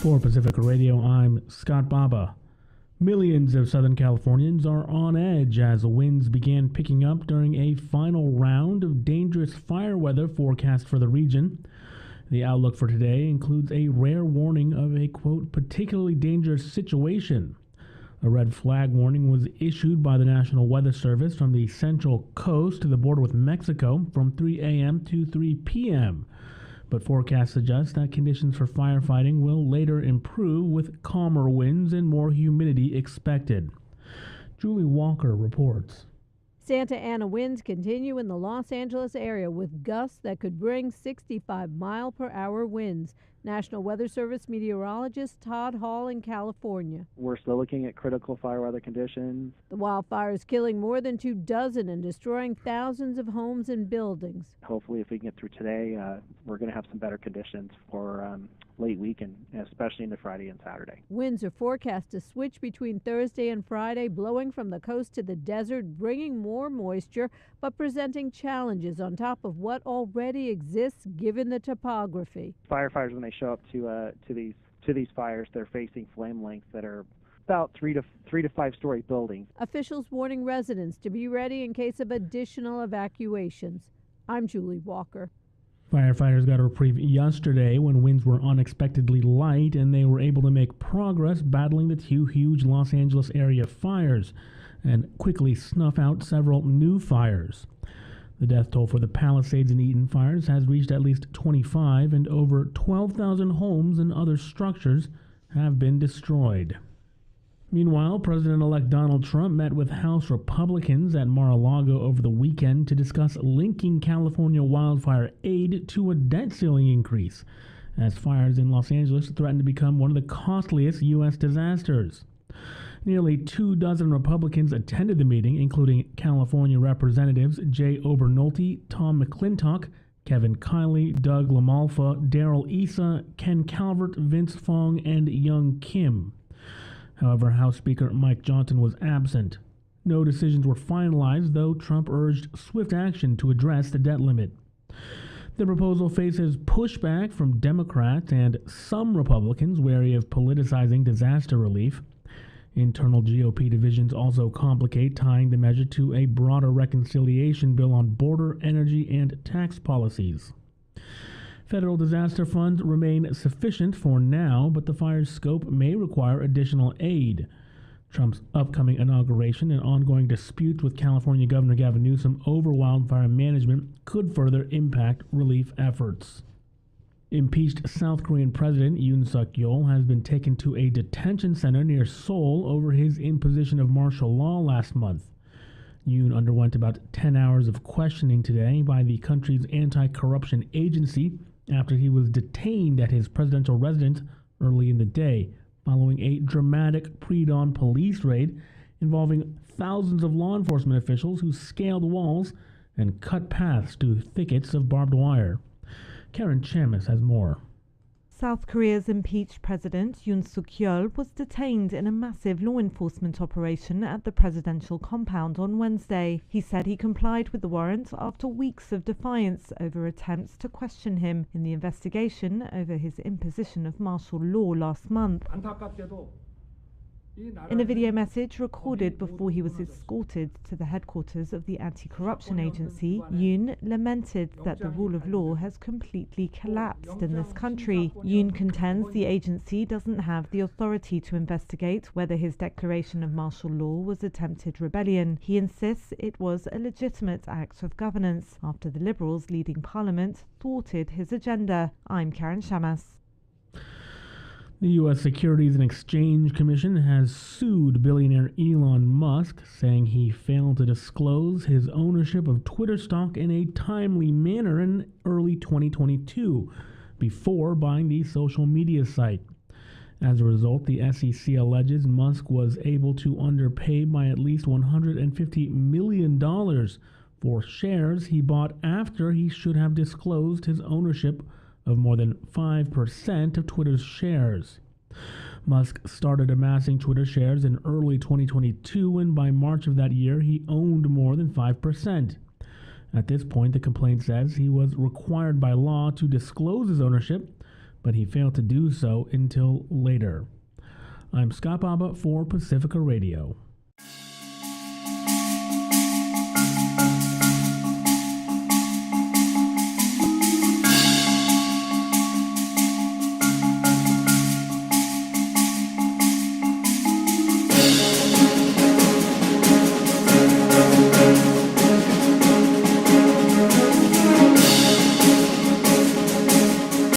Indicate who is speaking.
Speaker 1: For Pacifica Radio, I'm Scott Baba. Millions of Southern Californians are on edge as winds began picking up during a final round of dangerous fire weather forecast for the region. The outlook for today includes a rare warning of a, quote, particularly dangerous situation. A red flag warning was issued by the National Weather Service from the central coast to the border with Mexico from 3 a.m. to 3 p.m., but forecasts suggest that conditions for firefighting will later improve with calmer winds and more humidity expected. Julie Walker reports.
Speaker 2: Santa Ana winds continue in the Los Angeles area with gusts that could bring 65-mile-per-hour winds. National Weather Service meteorologist Todd Hall in California.
Speaker 3: We're still looking at critical fire weather conditions.
Speaker 2: The wildfires killing more than 24 and destroying thousands of homes and buildings.
Speaker 3: Hopefully, if we can get through today, we're going to have some better conditions for late week and especially into Friday and Saturday.
Speaker 2: Winds are forecast to switch between Thursday and Friday, blowing from the coast to the desert, bringing more moisture, but presenting challenges on top of what already exists given the topography.
Speaker 3: Firefighters, when they show up to these fires, they're facing flame lengths that are about 3 to 5 story buildings.
Speaker 2: Officials warning residents to be ready in case of additional evacuations. I'm Julie Walker.
Speaker 1: Firefighters got a reprieve yesterday when winds were unexpectedly light and they were able to make progress battling the two huge Los Angeles area fires and quickly snuff out several new fires. The death toll for the Palisades and Eaton fires has reached at least 25, and over 12,000 homes and other structures have been destroyed. Meanwhile, President-elect Donald Trump met with House Republicans at Mar-a-Lago over the weekend to discuss linking California wildfire aid to a debt ceiling increase, as fires in Los Angeles threaten to become one of the costliest U.S. disasters. Nearly 24 Republicans attended the meeting, including California Representatives Jay Obernolte, Tom McClintock, Kevin Kiley, Doug LaMalfa, Darrell Issa, Ken Calvert, Vince Fong, and Young Kim. However, House Speaker Mike Johnson was absent. No decisions were finalized, though Trump urged swift action to address the debt limit. The proposal faces pushback from Democrats and some Republicans wary of politicizing disaster relief. Internal GOP divisions also complicate tying the measure to a broader reconciliation bill on border, energy, and tax policies. Federal disaster funds remain sufficient for now, but the fire's scope may require additional aid. Trump's upcoming inauguration and ongoing disputes with California Governor Gavin Newsom over wildfire management could further impact relief efforts. Impeached South Korean President Yoon Suk-yeol has been taken to a detention center near Seoul over his imposition of martial law last month. Yoon underwent about 10 hours of questioning today by the country's anti-corruption agency after he was detained at his presidential residence early in the day, following a dramatic pre-dawn police raid involving thousands of law enforcement officials who scaled walls and cut paths to thickets of barbed wire. Karen Chamis has more.
Speaker 4: South Korea's impeached president Yoon Suk-yeol was detained in a massive law enforcement operation at the presidential compound on Wednesday. He said he complied with the warrant after weeks of defiance over attempts to question him in the investigation over his imposition of martial law last month. In a video message recorded before he was escorted to the headquarters of the anti-corruption agency, Yoon lamented that the rule of law has completely collapsed in this country. Yoon contends the agency doesn't have the authority to investigate whether his declaration of martial law was attempted rebellion. He insists it was a legitimate act of governance after the Liberals leading parliament thwarted his agenda. I'm Karen Chamas.
Speaker 1: The U.S. Securities and Exchange Commission has sued billionaire Elon Musk, saying he failed to disclose his ownership of Twitter stock in a timely manner in early 2022, before buying the social media site. As a result, the SEC alleges Musk was able to underpay by at least $150 million for shares he bought after he should have disclosed his ownership of more than 5% of Twitter's shares. Musk started amassing Twitter shares in early 2022, and by March of that year, he owned more than 5%. At this point, the complaint says he was required by law to disclose his ownership, but he failed to do so until later. I'm Scott Baba for Pacifica Radio.